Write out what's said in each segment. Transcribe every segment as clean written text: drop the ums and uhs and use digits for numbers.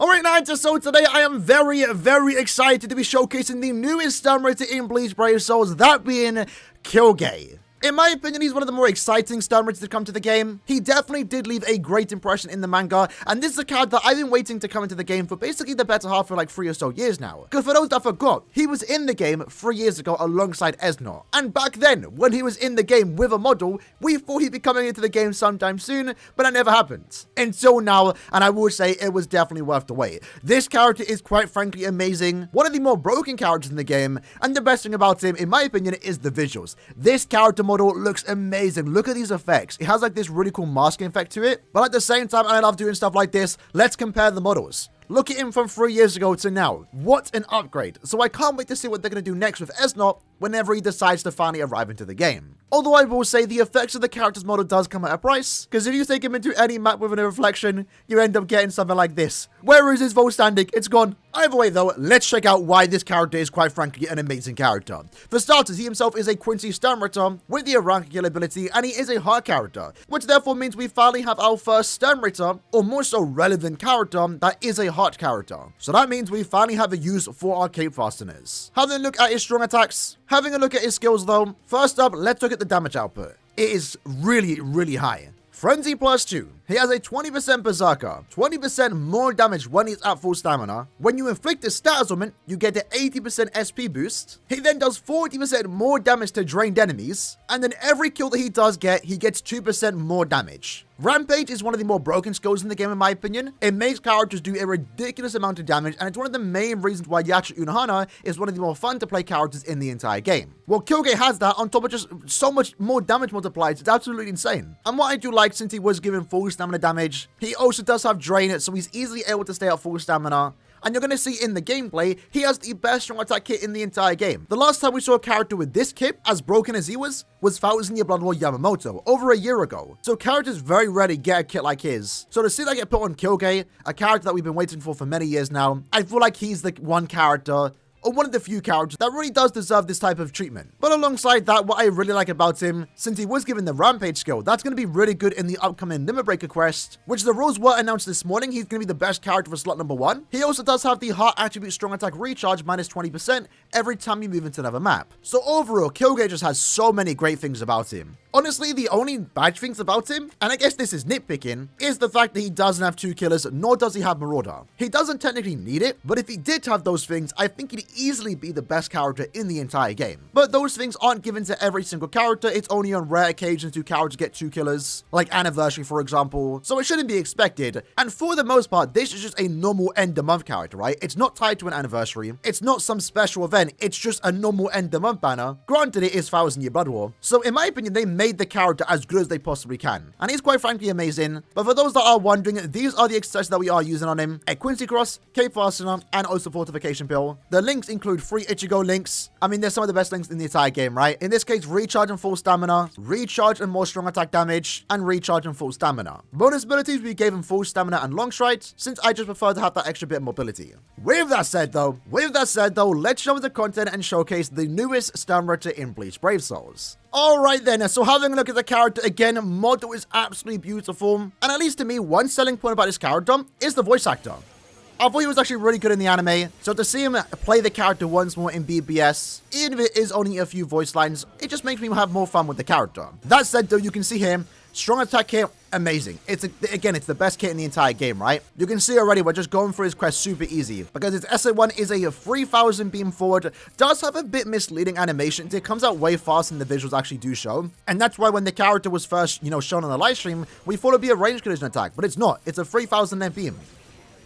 Alright, so today I am very excited to be showcasing the newest stun rater in Bleach Brave Souls, that being QUILGE. In my opinion, he's one of the more exciting stun raters to come to the game. He definitely did leave a great impression in the manga, and this is a character I've been waiting to come into the game for basically the better half of like 3 or so years now. Because for those that forgot, he was in the game 3 years ago alongside Esnor. And back then, when he was in the game with a model, we thought he'd be coming into the game sometime soon, but that never happened. Until now, and I will say it was definitely worth the wait. This character is quite frankly amazing, one of the more broken characters in the game, and the best thing about him, in my opinion, is the visuals. This character model looks amazing. Look at these effects. It has like this really cool masking effect to it, but at the same time, and I love doing stuff like this, let's compare the models. Look at him from 3 years ago to now. What an upgrade. So I can't wait to see what they're going to do next with Esnor whenever he decides to finally arrive into the game. Although I will say the effects of the character's model does come at a price, because if you take him into any map with a reflection, you end up getting something like this. Where is his Volt standing? It's gone. Either way though, let's check out why this character is quite frankly an amazing character. For starters, he himself is a Quincy stun rater with the rank kill ability, and he is a hard character, which therefore means we finally have our first stun rater, or more so relevant character, that is a hard character. So that means we finally have a use for our cape fasteners. Having a look at his strong attacks, having a look at his skills though, first up, let's look at the damage output. It is really high. Frenzy +2. He has a 20% Berserker, 20% more damage when he's at full stamina. When you inflict a status augment, you get an 80% SP boost. He then does 40% more damage to drained enemies, and then every kill that he does get, he gets 2% more damage. Rampage is one of the more broken skills in the game in my opinion. It makes characters do a ridiculous amount of damage, and it's one of the main reasons why Yacha Unohana is one of the more fun to play characters in the entire game. Well, QUILGE has that on top of just so much more damage multiplied, it's absolutely insane. And what I do like, since he was given full stamina damage, he also does have drain, so he's easily able to stay at full stamina. And you're going to see in the gameplay, he has the best strong attack kit in the entire game. The last time we saw a character with this kit, as broken as he was 1000 Year Blood War Yamamoto, over a year ago. So characters very rarely get a kit like his. So to see that get put on QUILGE, a character that we've been waiting for many years now, I feel like he's the one character, or one of the few characters that really does deserve this type of treatment. But alongside that, what I really like about him, since he was given the Rampage skill, that's going to be really good in the upcoming Limit Breaker quest, which the rules were announced this morning. He's going to be the best character for slot number 1. He also does have the Heart Attribute Strong Attack Recharge minus 20% every time you move into another map. So overall, QUILGE just has so many great things about him. Honestly, the only bad things about him, and I guess this is nitpicking, is the fact that he doesn't have 2 killers, nor does he have Marauder. He doesn't technically need it, but if he did have those things, I think he'd easily be the best character in the entire game. But those things aren't given to every single character. It's only on rare occasions do characters get 2 killers, like Anniversary for example, so it shouldn't be expected. And for the most part, this is just a normal end of month character, right? It's not tied to an anniversary, it's not some special event, it's just a normal end of month banner. Granted, it is 1000 Year Blood War, so in my opinion, they made the character as good as they possibly can, and he's quite frankly amazing. But for those that are wondering, these are the accessories that we are using on him: a Quincy Cross, Cape Fastener, and also Fortification Pill. The links include 3 Ichigo links. I mean, they're some of the best links in the entire game, right? In this case, recharge and full stamina, recharge and more strong attack damage, and recharge and full stamina. Bonus abilities, we gave him full stamina and long stride, since I just prefer to have that extra bit of mobility. With that said though, let's jump into content and showcase the newest stun rater in Bleach Brave Souls. Alright then, so having a look at the character again, model is absolutely beautiful, and at least to me, one selling point about this character is the voice actor. I thought he was actually really good in the anime, so to see him play the character once more in BBS, even if it is only a few voice lines, it just makes me have more fun with the character. That said though, you can see him, strong attack kit, amazing. It's the best kit in the entire game, right? You can see already we're just going through his quest super easy, because his SA1 is a 3000 beam forward, does have a bit misleading animations. It comes out way faster than the visuals actually do show, and that's why when the character was first, shown on the live stream, we thought it'd be a range collision attack, but it's not. It's a 3000 net beam.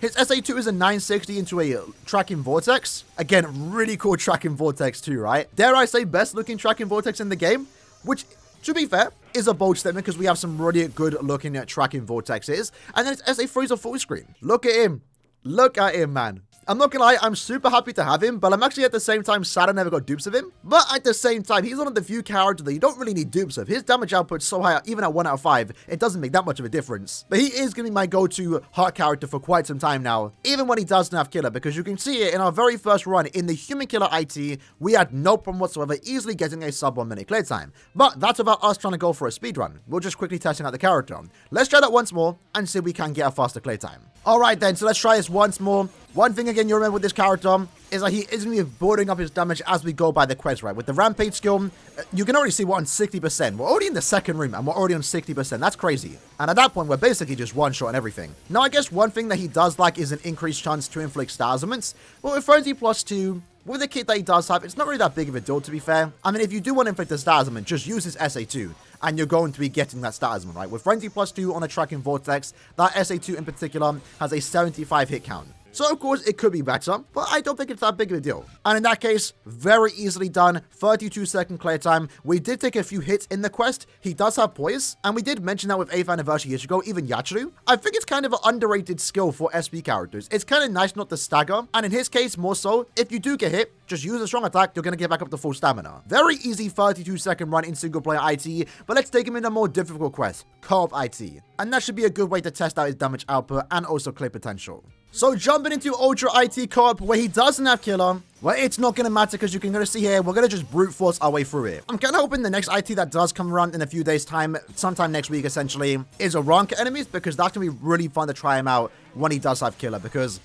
His SA2 is a 960 into a tracking vortex. Again, really cool tracking vortex too, right? Dare I say best looking tracking vortex in the game, which, to be fair, is a bold statement because we have some really good looking tracking vortexes. And then his SA3 is a full screen. Look at him. Look at him, man. I'm not gonna lie, I'm super happy to have him, but I'm actually at the same time sad I never got dupes of him. But at the same time, he's one of the few characters that you don't really need dupes of. His damage output's so high, even at 1 out of 5, it doesn't make that much of a difference. But he is gonna be my go-to heart character for quite some time now, even when he doesn't have killer, because you can see it in our very first run in the Human Killer IT, we had no problem whatsoever easily getting a sub 1 minute clear time. But that's about us trying to go for a speed run. We're just quickly testing out the character. Let's try that once more and see if we can get a faster clear time. Alright then, so let's try this once more. One thing again you remember with this character is that he is going to be building up his damage as we go by the quest, right? With the Rampage skill, you can already see we're on 60%. We're already in the second room and we're already on 60%. That's crazy. And at that point, we're basically just one-shot and everything. Now, I guess one thing that he does like is an increased chance to inflict star elements. But with Frenzy +2, with the kit that he does have, it's not really that big of a deal, to be fair. I mean, if you do want to inflict a star element, just use his SA2. And you're going to be getting that star element, right? With Frenzy +2 on a tracking vortex, that SA2 in particular has a 75 hit count. So, of course, it could be better, but I don't think it's that big of a deal. And in that case, very easily done. 32-second clear time. We did take a few hits in the quest. He does have poise, and we did mention that with 8th anniversary years ago, even Yachiru. I think it's kind of an underrated skill for SP characters. It's kind of nice not to stagger, and in his case, more so, if you do get hit, just use a strong attack, you're going to get back up to full stamina. Very easy 32-second run in single-player IT, but let's take him in a more difficult quest, co-op IT. And that should be a good way to test out his damage output and also clear potential. So jumping into Ultra IT Co-op where he doesn't have Killer, well, it's not going to matter because you can go to see here, we're going to just brute force our way through it. I'm kind of hoping the next IT that does come around in a few days' time, sometime next week essentially, is Aaroniero enemies because that's going to be really fun to try him out when he does have Killer because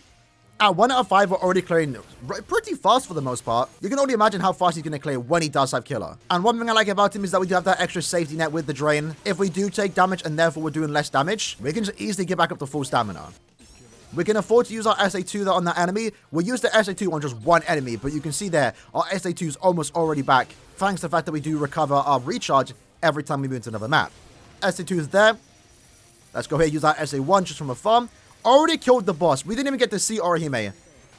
at 1 out of 5, we're already clearing pretty fast for the most part. You can only imagine how fast he's going to clear when he does have Killer. And one thing I like about him is that we do have that extra safety net with the Drain. If we do take damage and therefore we're doing less damage, we can just easily get back up to full stamina. We can afford to use our SA2 there on that enemy. We'll use the SA2 on just one enemy, but you can see there, our SA2 is almost already back, thanks to the fact that we do recover our recharge every time we move into another map. SA2 is there. Let's go ahead and use our SA1 just from afar. Already killed the boss. We didn't even get to see Orihime.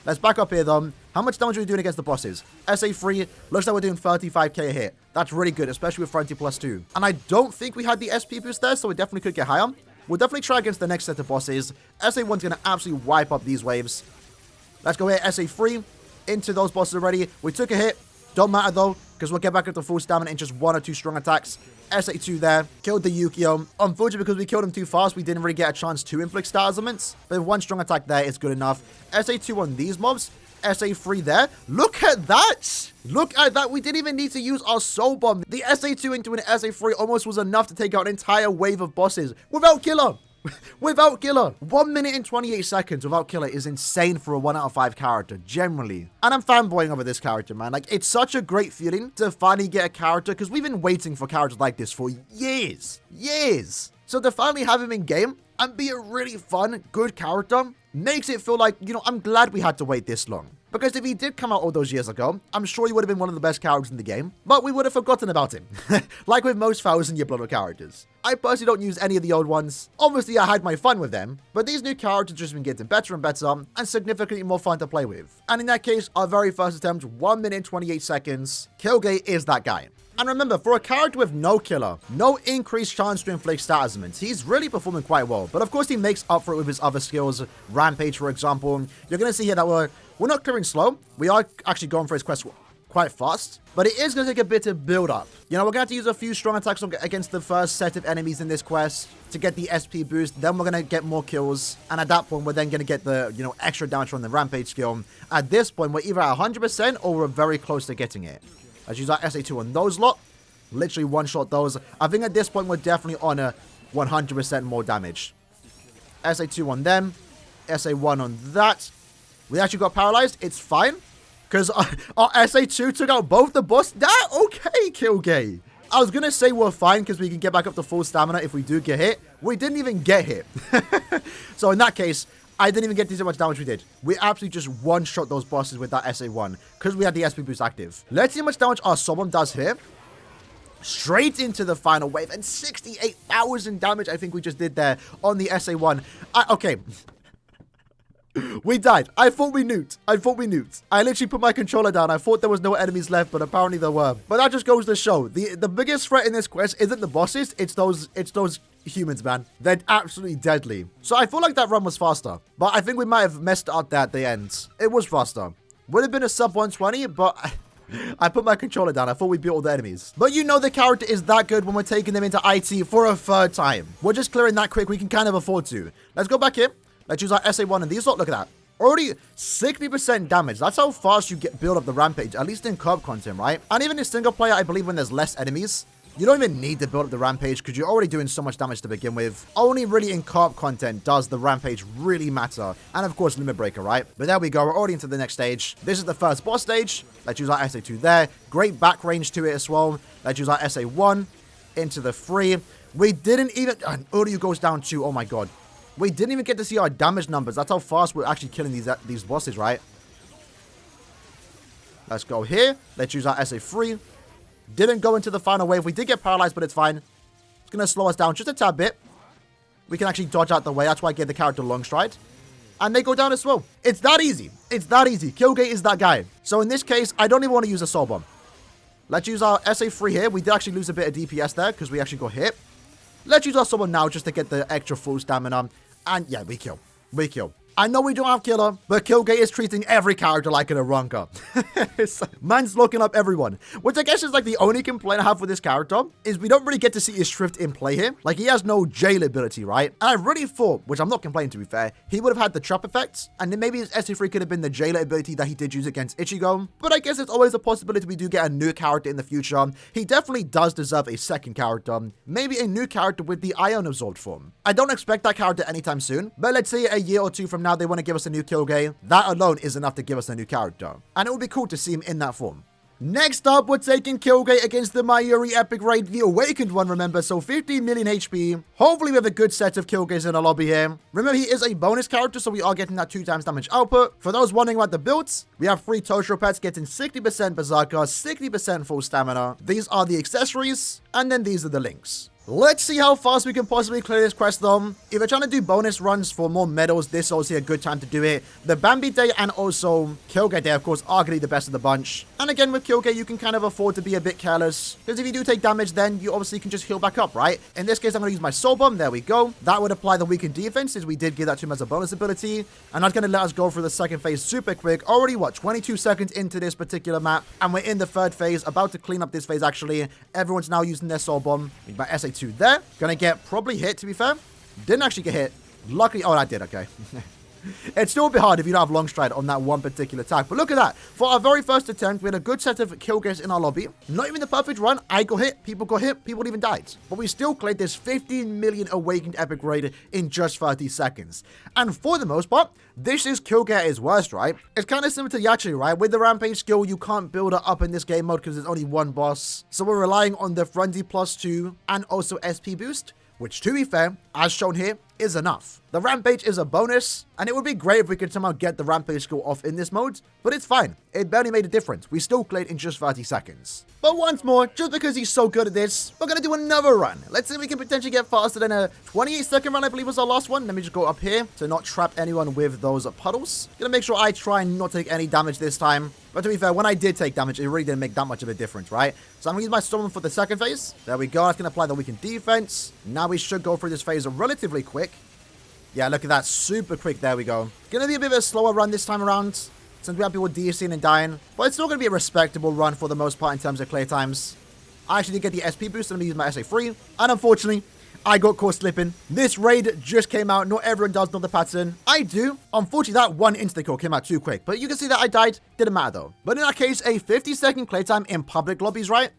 Let's back up here, though. How much damage are we doing against the bosses? SA3, looks like we're doing 35k a hit. That's really good, especially with Frenzy +2. And I don't think we had the SP boost there, so we definitely could get higher. We'll definitely try against the next set of bosses. SA1's going to absolutely wipe up these waves. Let's go here, SA3, into those bosses already. We took a hit. Don't matter, though, because we'll get back up to full stamina in just 1 or 2 strong attacks. SA2 there. Killed the Yukio. Unfortunately, because we killed him too fast, we didn't really get a chance to inflict star elements. But with 1 strong attack there, it's good enough. SA2 on these mobs. SA3 there. Look at that. Look at that. We didn't even need to use our soul bomb. The SA2 into an SA3 almost was enough to take out an entire wave of bosses without Killer. Without Killer. 1 minute and 28 seconds without Killer is insane for a 1 out of 5 character, generally. And I'm fanboying over this character, man. Like, it's such a great feeling to finally get a character, because we've been waiting for characters like this for years. Years. So to finally have him in game and be a really fun, good character makes it feel like, you know, I'm glad we had to wait this long. Because if he did come out all those years ago, I'm sure he would have been one of the best characters in the game, but we would have forgotten about him. Like with most 1000-year Bloodlord characters. I personally don't use any of the old ones. Obviously, I had my fun with them, but these new characters just been getting better and better, and significantly more fun to play with. And in that case, our very first attempt, 1 minute and 28 seconds, QUILGE is that guy. And remember, for a character with no Killer, no increased chance to inflict star elements, he's really performing quite well. But of course, he makes up for it with his other skills. Rampage, for example. You're going to see here that we're not clearing slow. We are actually going for his quest quite fast. But it is going to take a bit of build up. You know, we're going to have to use a few strong attacks against the first set of enemies in this quest to get the SP boost. Then we're going to get more kills. And at that point, we're then going to get the, you know, extra damage from the Rampage skill. At this point, we're either at 100% or we're very close to getting it. Let's use our SA2 on those lot. Literally one-shot those. I think at this point, we're definitely on a 100% more damage. SA2 on them. SA1 on that. We actually got paralyzed. It's fine. Because our SA2 took out both the boss. That okay, QUILGE. I was going to say we're fine because we can get back up to full stamina if we do get hit. We didn't even get hit. So in that case, I didn't even get to see how much damage we did. We absolutely just one-shot those bosses with that SA1 because we had the SP boost active. Let's see how much damage our Soul Bomb does here. Straight into the final wave and 68,000 damage I think we just did there on the SA1. Okay. We died. I thought we nuked. I literally put my controller down. I thought there was no enemies left, but apparently there were. But that just goes to show the biggest threat in this quest isn't the bosses. It's those humans, man. They're absolutely deadly. So I feel like that run was faster, but I think we might have messed up there at the end. It was faster. Would have been a sub 120, but I put my controller down. I thought we beat all the enemies. But you know the character is that good when we're taking them into IT for a 3rd time. We're just clearing that quick. We can kind of afford to. Let's go back here. Let's use our SA1 and these lot. Look at that. Already 60% damage. That's how fast you build up the Rampage, at least in co-op content, right? And even in single player, I believe when there's less enemies, You don't even need to build up the Rampage because you're already doing so much damage to begin with. Only really in co-op content does the Rampage really matter. And of course, Limit Breaker, right? But there we go. We're already into the next stage. This is the first boss stage. Let's use our SA2 there. Great back range to it as well. Let's use our SA1 into the 3. We didn't even... Uryu goes down 2. Oh my god. We didn't even get to see our damage numbers. That's how fast we're actually killing these bosses, right? Let's go here. Let's use our SA3. Didn't go into the final wave. We did get paralyzed, but it's fine. It's going to slow us down just a tad bit. We can actually dodge out the way. That's why I gave the character long stride. And they go down as well. It's that easy. It's that easy. QUILGE is that guy. So in this case, I don't even want to use a soul bomb. Let's use our SA3 here. We did actually lose a bit of DPS there because we actually got hit. Let's use our soul bomb now just to get the extra full stamina. And yeah, we kill. We kill. I know we don't have killer, but QUILGE is treating every character like an Aaroniero. Man's looking up everyone. Which I guess is like the only complaint I have with this character is we don't really get to see his Shrift in play here. Like he has no jail ability, right? And I really thought, which I'm not complaining to be fair, he would have had the trap effects. And then maybe his SA3 could have been the jailer ability that he did use against Ichigo. But I guess it's always a possibility we do get a new character in the future. He definitely does deserve a second character. Maybe a new character with the Ion Absorbed form. I don't expect that character anytime soon. But let's say a year or two from now they want to give us a new QUILGE. That alone is enough to give us a new character. And it would be cool to see him in that form. Next up, we're taking QUILGE against the Mayuri Epic Raid, the Awakened one, remember, so 15 million HP. Hopefully we have a good set of QUILGEs in our lobby here. Remember, he is a bonus character, so we are getting that 2 times damage output. For those wondering about the builds, we have 3 Toshiro pets getting 60% Berserker, 60% full stamina. These are the accessories, and then these are the links. Let's see how fast we can possibly clear this quest though. If you're trying to do bonus runs for more medals, this is also a good time to do it. The Bambi Day and also QUILGE Day, of course, are going to be the best of the bunch. And again, with QUILGE, you can kind of afford to be a bit careless. Because if you do take damage, then you obviously can just heal back up, right? In this case, I'm going to use my Soul Bomb. There we go. That would apply the weakened defense, since we did give that to him as a bonus ability. And that's going to let us go through the second phase super quick. Already, what, 22 seconds into this particular map. And we're in the third phase, about to clean up this phase, actually. Everyone's now using their Soul Bomb. My SA2 there. Gonna get probably hit, to be fair. Didn't actually get hit. Luckily, oh, I did, okay. It's still a bit hard if you don't have long stride on that one particular attack. But look at that. For our very first attempt, we had a good set of QUILGEs in our lobby. Not even the perfect run. I got hit. People even died. But we still cleared this 15 million Awakened Epic Raid in just 30 seconds. And for the most part, this is QUILGE at his worst, right? It's kind of similar to Yachi, right? With the Rampage skill, you can't build it up in this game mode because there's only one boss. So we're relying on the Frenzy +2 and also SP boost, which, to be fair, as shown here, is enough. The Rampage is a bonus, and it would be great if we could somehow get the Rampage skill off in this mode, but it's fine. It barely made a difference. We still cleared in just 30 seconds. But once more, just because he's so good at this, we're going to do another run. Let's see if we can potentially get faster than a 28-second run, I believe was our last one. Let me just go up here to not trap anyone with those puddles. Gonna make sure I try and not take any damage this time. But to be fair, when I did take damage, it really didn't make that much of a difference, right? So I'm going to use my Storm for the second phase. There we go. That's going to apply the weakened defense. Now we should go through this phase relatively quick. Yeah, look at that. Super quick. There we go. Gonna be a bit of a slower run this time around, since we have people DCing and dying. But it's still gonna be a respectable run for the most part in terms of clear times. I actually did get the SP boost, and I'm gonna use my SA3. And unfortunately, I got caught slipping. This raid just came out. Not everyone does know the pattern. I do. Unfortunately, that one insta-kill came out too quick. But you can see that I died. Didn't matter though. But in that case, a 50-second clear time in public lobbies, right?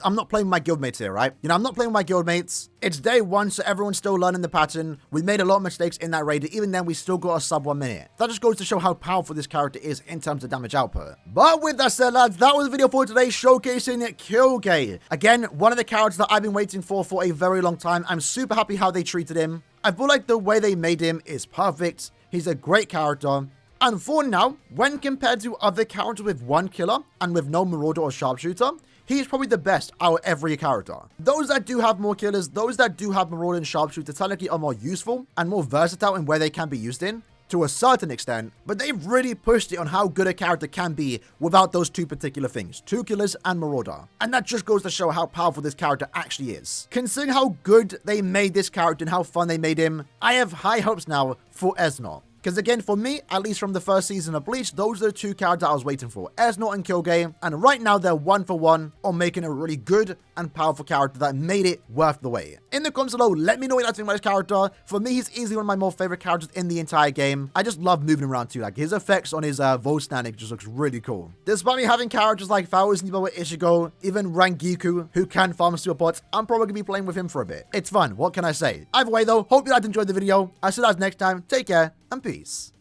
I'm not playing with my guildmates here, right? I'm not playing with my guildmates. It's day 1, so everyone's still learning the pattern. We made a lot of mistakes in that raid. Even then, we still got a sub 1 minute. That just goes to show how powerful this character is in terms of damage output. But with that said, lads, that was the video for today showcasing QUILGE. Again, one of the characters that I've been waiting for a very long time. I'm super happy how they treated him. I feel like the way they made him is perfect. He's a great character. And for now, when compared to other characters with 1 killer and with no Marauder or Sharpshooter, he's probably the best out of every character. Those that do have more killers, those that do have Marauder and Sharpshooter technically are more useful and more versatile in where they can be used in, to a certain extent, but they've really pushed it on how good a character can be without those 2 particular things, 2 killers and Marauder. And that just goes to show how powerful this character actually is. Considering how good they made this character and how fun they made him, I have high hopes now for Esnot. Because again, for me, at least from the first season of Bleach, those are the two characters I was waiting for, Esnot and QUILGE, and right now they're 1-for-1 on making a really good and powerful character that made it worth the wait. In the comments below, let me know what you think about this character. For me, he's easily one of my more favorite characters in the entire game. I just love moving around too. Like his effects on his voice standing just looks really cool. Despite me having characters like Faust, Nibo, Ichigo, even Rangiku, who can farm super pots, I'm probably gonna be playing with him for a bit. It's fun, what can I say? Either way though, hope you guys enjoyed the video. I'll see you guys next time. Take care and peace.